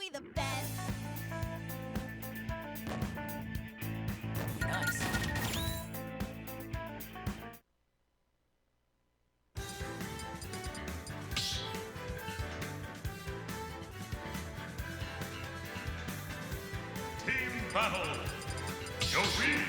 we the best? Nice. Team battle! Yoshi!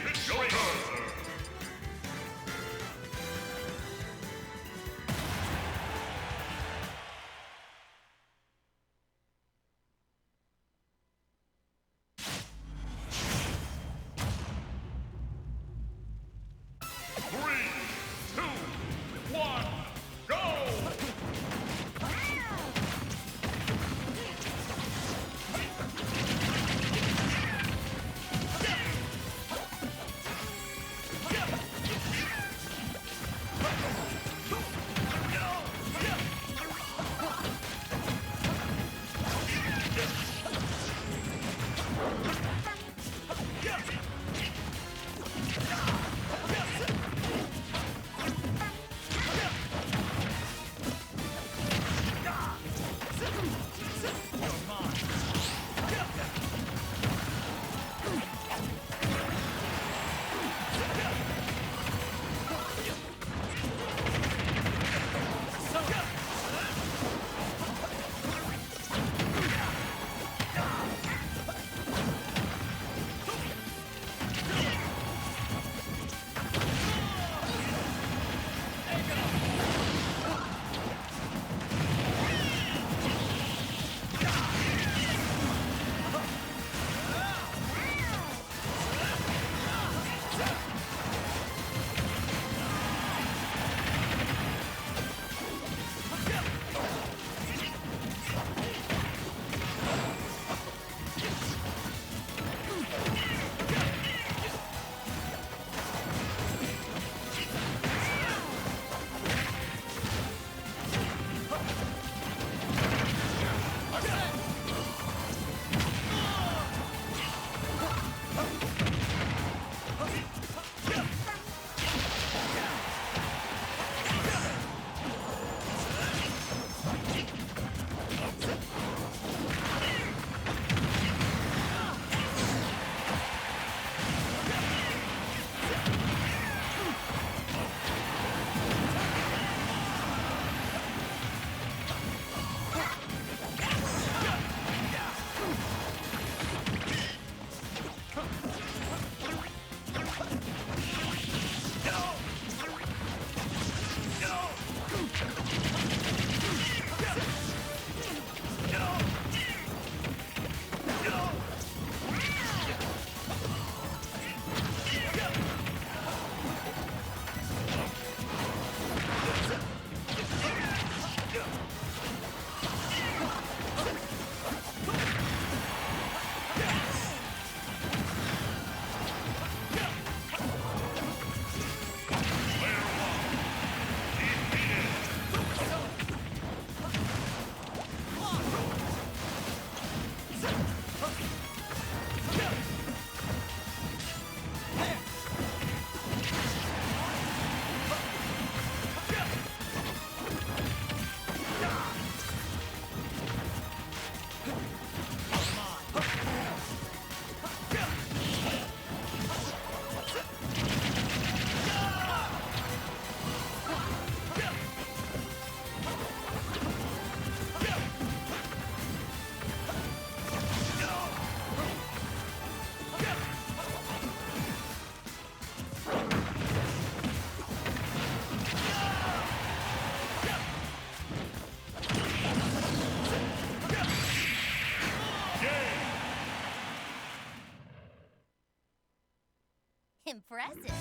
Impressive.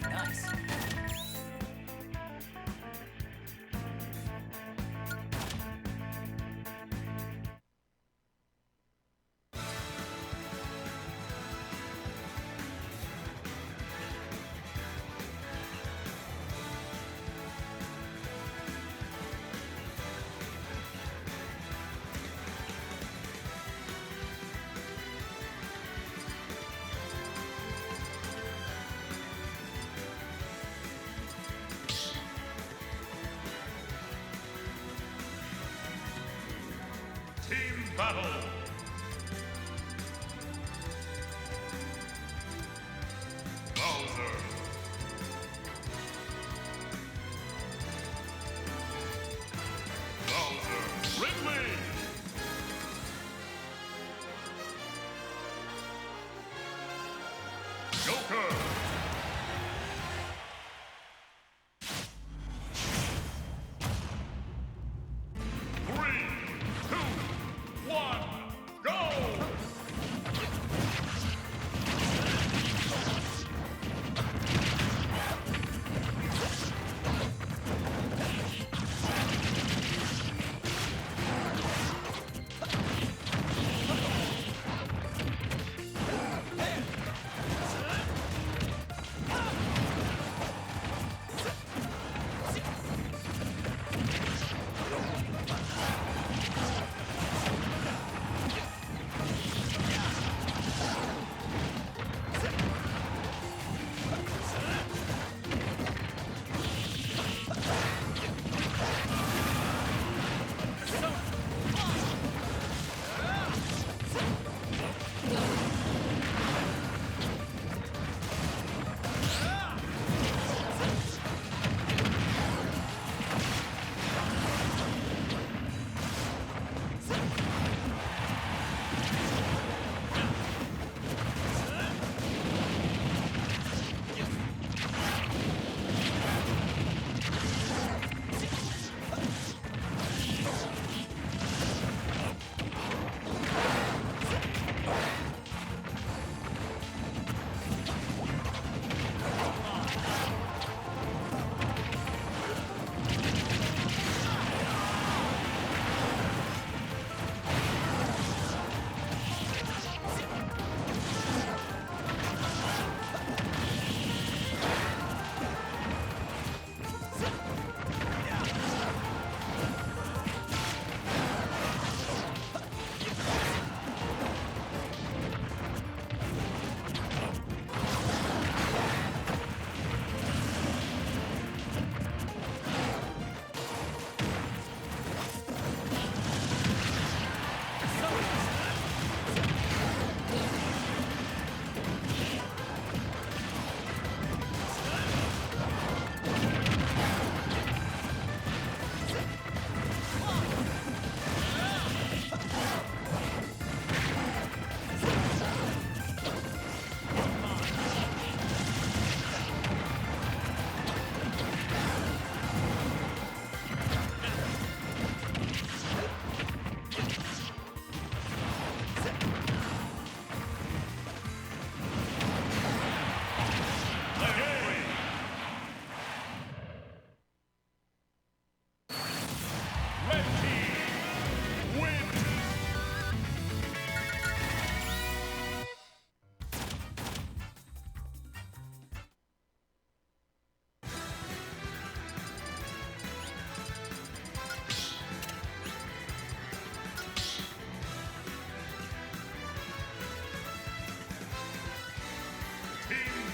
Nice. battle. Bowser. Bowser. Ridley. Joker.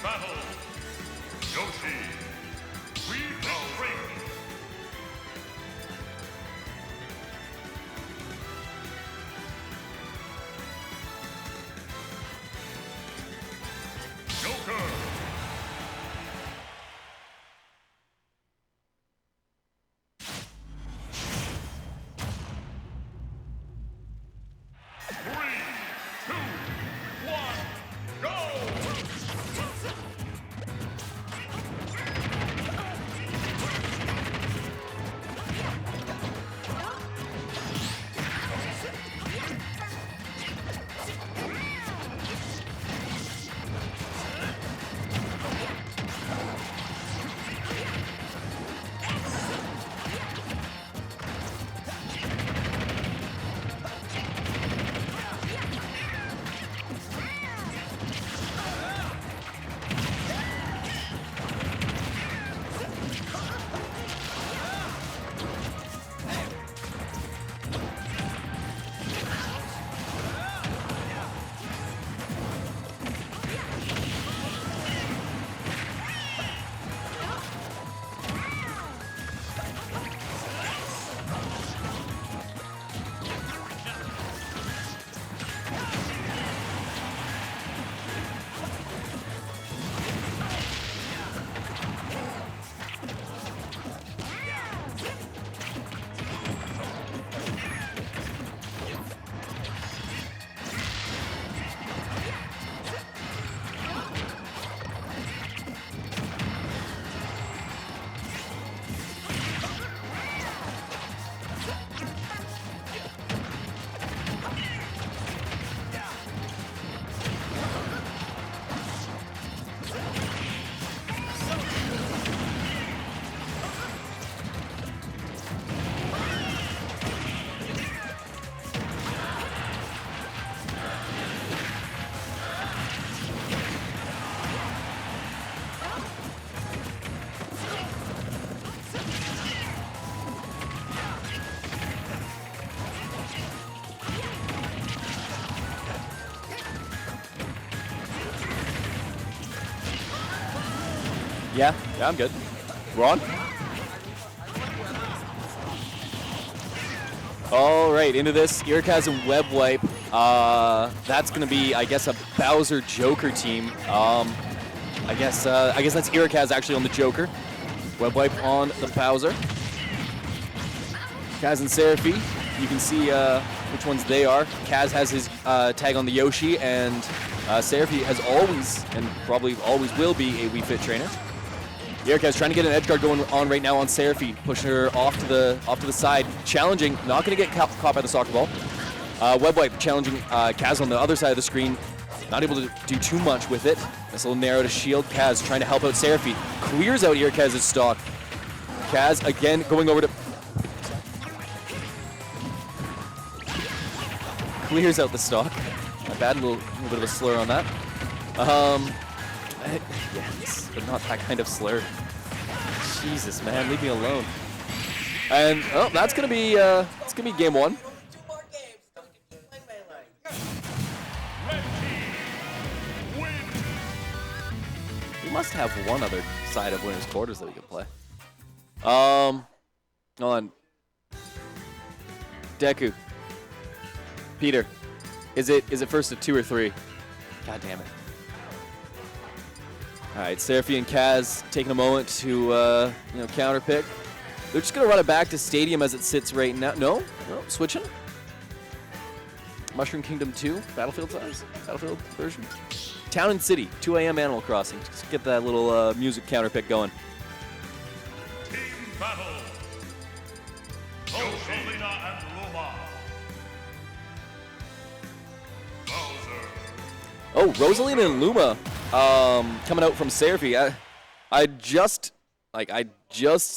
Battle. Yoshi. We will ring. Joker. Three, two, one, go! Yeah, I'm good. We're on? All right, into this. Irakaz and Webwipe. That's going to be, I guess, a Bowser Joker team. I guess that's Irakaz actually on the Joker. Webwipe on the Bowser. KAZ and Seraphy. You can see which ones they are. KAZ has his tag on the Yoshi, and Seraphy has always, and probably always will be, a Wii Fit trainer. Irakaz trying to get an edge guard going on right now on Seraphy, pushing her off to the side, challenging, not going to get caught by the soccer ball. Webwipe challenging KAZ on the other side of the screen, not able to do too much with it. This little narrow to shield. KAZ trying to help out Seraphy, clears out Irakaz's stock. KAZ again going over to... Clears out the stock. My bad, a little bit of a slur on that. Yes, but not that kind of slur. Jesus, man, leave me alone. And oh, that's gonna be game one. We must have one other side of winners quarters that we could play. Hold on. Deku. Peter, is it first to 2 or 3? God damn it. All right, Seraphy and KAZ taking a moment to counter pick. They're just gonna run it back to Stadium as it sits right now. No, switching. Mushroom Kingdom 2, Battlefield version. Town and City, 2 a.m. Animal Crossing. Just get that little music counter pick going. Team battle. Rosalina and Luma. Bowser. Oh, Rosalina and Luma coming out from Seraphy. I just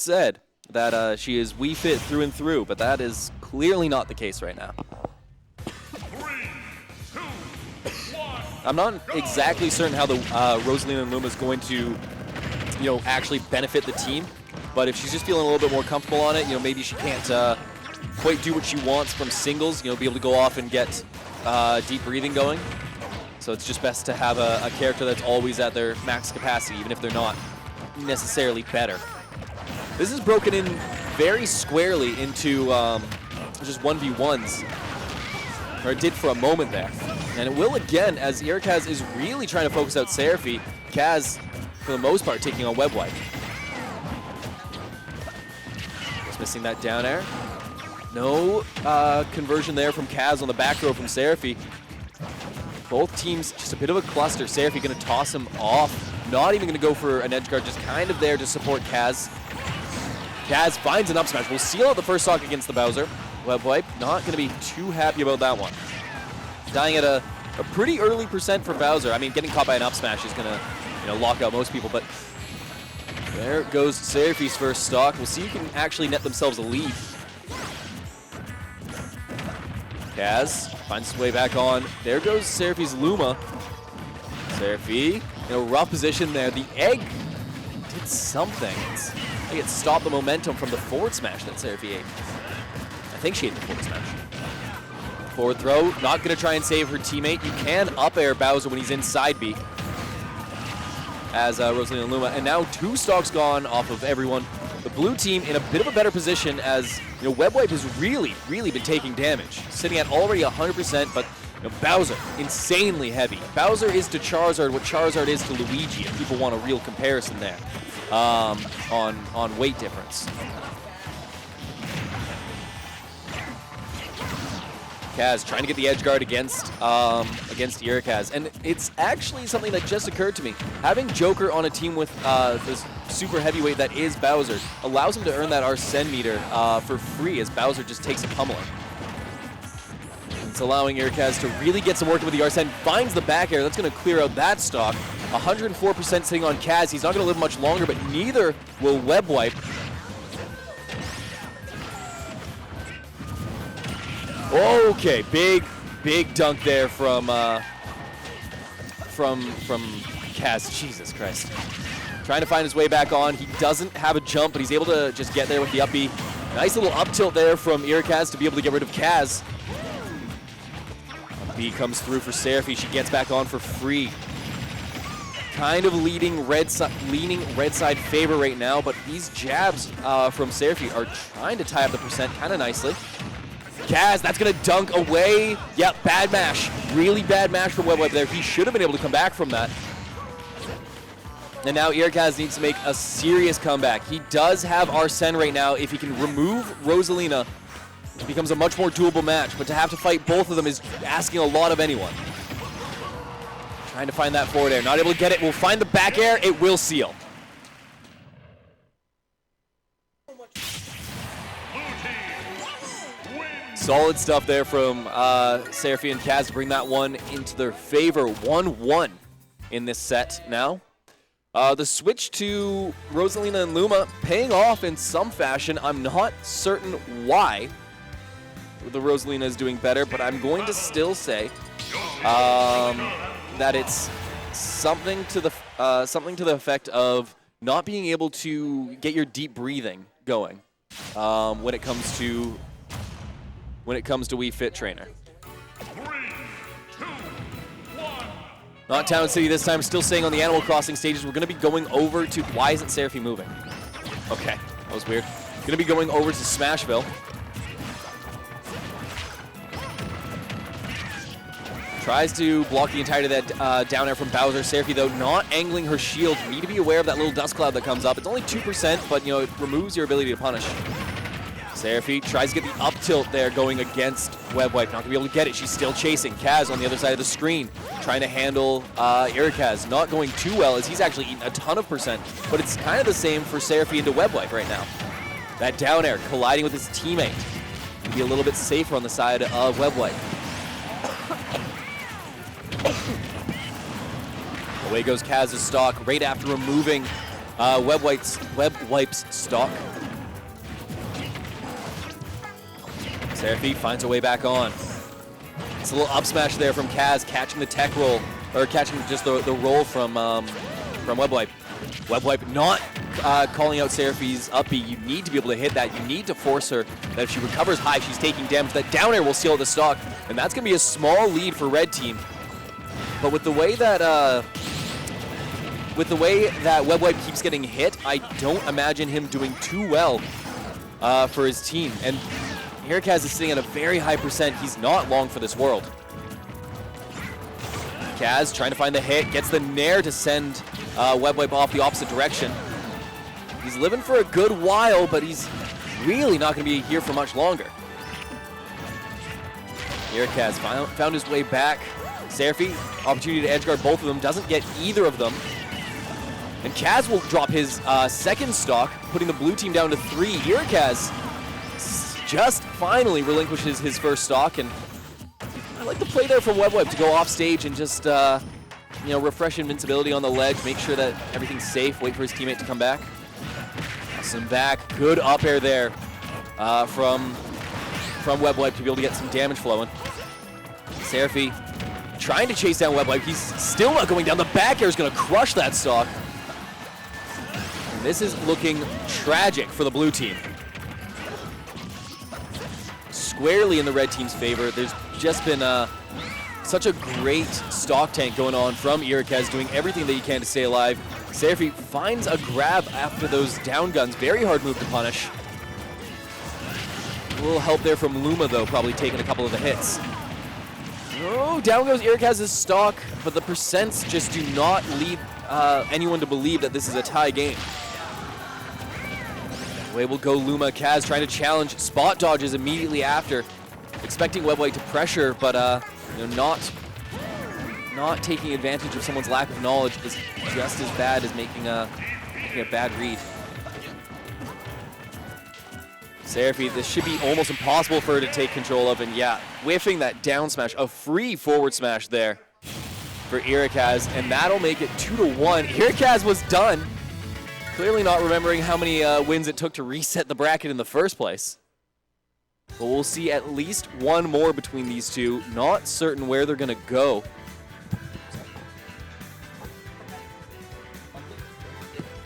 said that she is Wii Fit through and through, but that is clearly not the case right now. 3, 2, 1. I'm not exactly certain how the Rosalina and Luma is going to, actually benefit the team. But if she's just feeling a little bit more comfortable on it, maybe she can't quite do what she wants from singles. Be able to go off and get deep breathing going. So it's just best to have a character that's always at their max capacity, even if they're not necessarily better. This is broken in very squarely into just 1v1s, or it did for a moment there. And it will again, as Irakaz is really trying to focus out Seraphy. KAZ, for the most part, taking on Webwipe. Just missing that down air. No conversion there from KAZ on the back row from Seraphy. Both teams just a bit of a cluster. Seraphy going to toss him off. Not even going to go for an edge guard, just kind of there to support KAZ. KAZ finds an up smash. We'll seal out the first stock against the Bowser. Webwipe not going to be too happy about that one. Dying at a pretty early percent for Bowser. I mean, getting caught by an up smash is going to lock out most people, but there goes Seraphy's first stock. We'll see who can actually net themselves a lead. KAZ finds his way back on. There goes Seraphy's Luma. Seraphy in a rough position there. The egg did something. I think it stopped the momentum from the forward smash that Seraphy ate. I think she ate the forward smash. Forward throw, not going to try and save her teammate. You can up air Bowser when he's inside B. As Rosalina and Luma. And now 2 stocks gone off of everyone. The blue team in a bit of a better position as Webwipe has really been taking damage. Sitting at already 100%, but Bowser, insanely heavy. Bowser is to Charizard what Charizard is to Luigi, if people want a real comparison there on weight difference. KAZ trying to get the edge guard against Irakaz, and it's actually something that just occurred to me. Having Joker on a team with this super heavyweight that is Bowser allows him to earn that Arsene meter for free as Bowser just takes a pummeling. It's allowing Irakaz to really get some work with the Arsene. Finds the back air. That's going to clear out that stock. 104% sitting on KAZ. He's not going to live much longer, but neither will Webwipe. Okay, big dunk there from KAZ. Jesus Christ. Trying to find his way back on. He doesn't have a jump, but he's able to just get there with the up B. Nice little up tilt there from Irakaz to be able to get rid of KAZ. Up B comes through for Seraphy. She gets back on for free. kind of leaning red side favor right now, but these jabs from Seraphy are trying to tie up the percent kind of nicely. KAZ, that's going to dunk away. Yep, bad mash. Really bad mash from Webwipe there. He should have been able to come back from that. And now Irakaz needs to make a serious comeback. He does have Arsene right now. If he can remove Rosalina, it becomes a much more doable match. But to have to fight both of them is asking a lot of anyone. Trying to find that forward air. Not able to get it. Will find the back air. It will seal. Solid stuff there from Seraphy and KAZ to bring that one into their favor. 1-1 in this set now. The switch to Rosalina and Luma paying off in some fashion. I'm not certain why the Rosalina is doing better, but I'm going to still say that it's something to the effect of not being able to get your deep breathing going when it comes to Wii Fit Trainer. 3, 2, 1. Not Town City this time, still staying on the Animal Crossing stages. We're going to be going over to... Why isn't Seraphy moving? Okay, that was weird. Going to be going over to Smashville. Tries to block the entirety of that down air from Bowser. Seraphy, though, not angling her shield. You need to be aware of that little dust cloud that comes up. It's only 2%, but, you know, it removes your ability to punish. Seraphy tries to get the up tilt there going against Webwipe. Not going to be able to get it. She's still chasing. KAZ on the other side of the screen trying to handle Irakaz. Not going too well as he's actually eaten a ton of percent, but it's kind of the same for Seraphy into Webwipe right now. That down air colliding with his teammate. Be a little bit safer on the side of Webwipe. Away goes KAZ's stock right after removing Webwipe's stock. Seraphy finds a way back on. It's a little up smash there from KAZ, catching the tech roll, or catching just the roll from Webwipe. Webwipe not calling out Seraphy's up B. You need to be able to hit that. You need to force her that if she recovers high, she's taking damage. That down air will seal the stock, and that's going to be a small lead for Red Team. But with the way that Webwipe keeps getting hit, I don't imagine him doing too well for his team. And Irakaz is sitting at a very high percent. He's not long for this world. KAZ trying to find the hit, gets the nair to send Webwipe off the opposite direction. He's living for a good while, but he's really not going to be here for much longer. Irakaz found his way back. Seraphy, opportunity to edgeguard both of them, doesn't get either of them. And KAZ will drop his second stock, putting the blue team down to 3. Irakaz just finally relinquishes his first stock, and I like the play there from Webwipe to go off stage and just refresh invincibility on the ledge, make sure that everything's safe, wait for his teammate to come back. Some back, good up air there from Webwipe to be able to get some damage flowing. Seraphy trying to chase down Webwipe. He's still not going down. The back air is going to crush that stock. And this is looking tragic for the blue team. Squarely in the red team's favor. There's just been such a great stock tank going on from Irakaz, doing everything that he can to stay alive. Seraphy finds a grab after those down guns. Very hard move to punish. A little help there from Luma, though, probably taking a couple of the hits. Oh, down goes Irakaz's stock, but the percents just do not lead anyone to believe that this is a tie game. Away will go Luma. KAZ trying to challenge. Spot dodges immediately after. Expecting Webwipe to pressure, but not taking advantage of someone's lack of knowledge is just as bad as making a bad read. Seraphy, this should be almost impossible for her to take control of, and yeah, whiffing that down smash, a free forward smash there for Irakaz, and that'll make it 2-1. Irakaz was done. Clearly not remembering how many wins it took to reset the bracket in the first place. But we'll see at least one more between these two. Not certain where they're gonna go.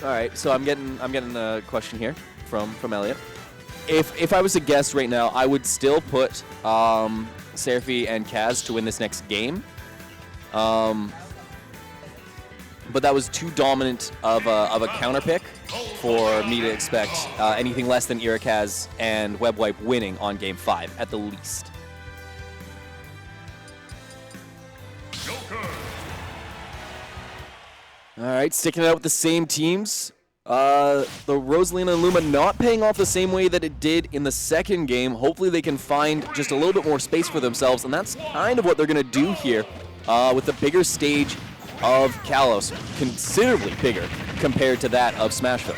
All right, so I'm getting a question here from Elliot. If I was to guess right now, I would still put Seraphy and KAZ to win this next game. But but that was too dominant of a counter pick for me to expect anything less than Irakaz and Webwipe winning on Game 5 at the least. Joker. All right, sticking it out with the same teams. The Rosalina and Luma not paying off the same way that it did in the second game. Hopefully they can find just a little bit more space for themselves, and that's kind of what they're going to do here with the bigger stage of Kalos, considerably bigger compared to that of Smashville.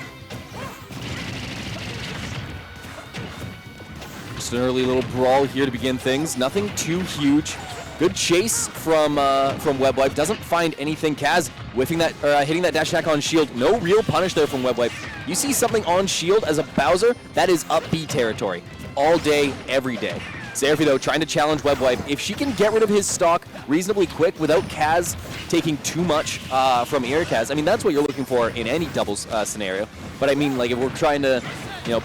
Just an early little brawl here to begin things. Nothing too huge. Good chase from Webwipe. Doesn't find anything. KAZ whiffing that, hitting that dash attack on shield. No real punish there from Webwipe. You see something on shield as a Bowser, that is up B territory. All day, every day. Seraphy, though, trying to challenge Webwipe. If she can get rid of his stock reasonably quick without KAZ taking too much from Irakaz, I mean, that's what you're looking for in any doubles scenario. But I mean, like, if we're trying to, you know,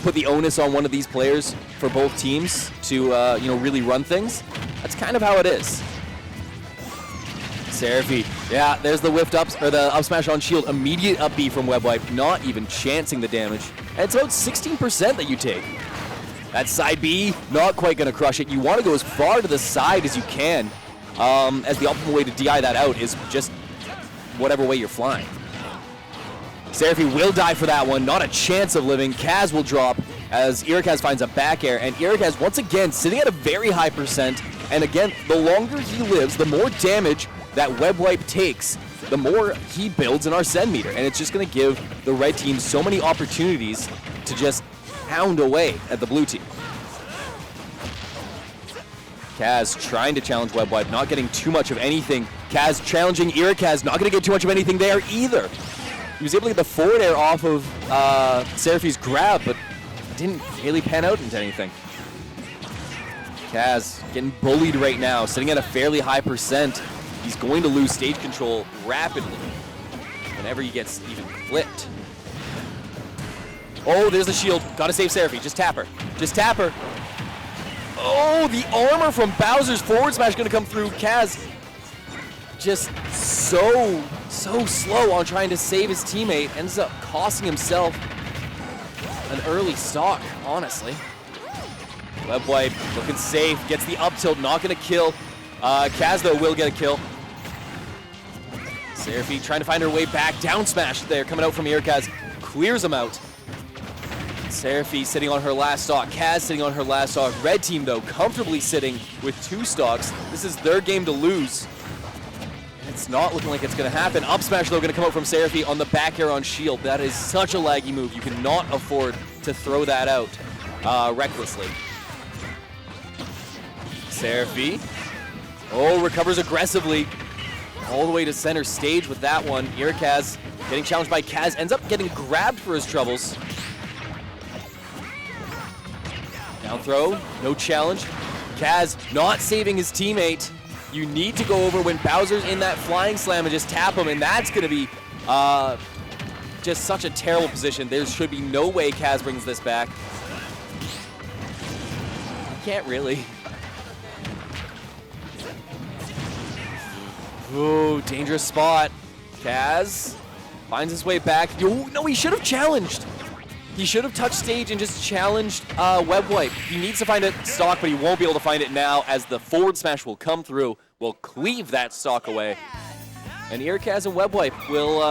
put the onus on one of these players for both teams to, you know, really run things, that's kind of how it is. Seraphy, yeah, there's the whiffed ups, or the up smash on shield. Immediate up B from Webwipe, not even chancing the damage. And it's about 16% that you take. That side B, not quite going to crush it. You want to go as far to the side as you can, as the optimal way to DI that out is just whatever way you're flying. Seraphy will die for that one, not a chance of living. KAZ will drop as Irakaz finds a back air, and Irakaz once again sitting at a very high percent, and again, the longer he lives, the more damage that Webwipe takes, the more he builds in our send meter, and it's just going to give the red team so many opportunities to just pound away at the blue team. KAZ trying to challenge Webwipe, not getting too much of anything. KAZ challenging Irakaz, not going to get too much of anything there either. He was able to get the forward air off of Seraphy's grab, but it didn't really pan out into anything. KAZ getting bullied right now, sitting at a fairly high percent. He's going to lose stage control rapidly whenever he gets even flipped. Oh, there's the shield. Gotta save Seraphy. Just tap her. Just tap her. Oh, the armor from Bowser's forward smash gonna come through. KAZ just so slow on trying to save his teammate. Ends up costing himself an early stock, honestly. Webwipe looking safe. Gets the up tilt. Not gonna kill. KAZ, though, will get a kill. Seraphy trying to find her way back. Down smash there coming out from Irakaz. Clears him out. Seraphy sitting on her last stock. KAZ sitting on her last stock. Red team, though, comfortably sitting with 2 stocks. This is their game to lose. It's not looking like it's going to happen. Up smash, though, going to come out from Seraphy on the back air on shield. That is such a laggy move. You cannot afford to throw that out recklessly. Seraphy. Oh, recovers aggressively. All the way to center stage with that one. Irakaz getting challenged by KAZ. Ends up getting grabbed for his troubles. Down throw. No challenge. KAZ not saving his teammate. You need to go over when Bowser's in that flying slam and just tap him, and that's going to be just such a terrible position. There should be no way KAZ brings this back. Can't really. Ooh, dangerous spot. KAZ finds his way back. Oh, no, he should have challenged. He should have touched stage and just challenged Webwipe. He needs to find a stock, but he won't be able to find it now as the forward smash will come through, will cleave that stock away. And Irakaz and Webwipe will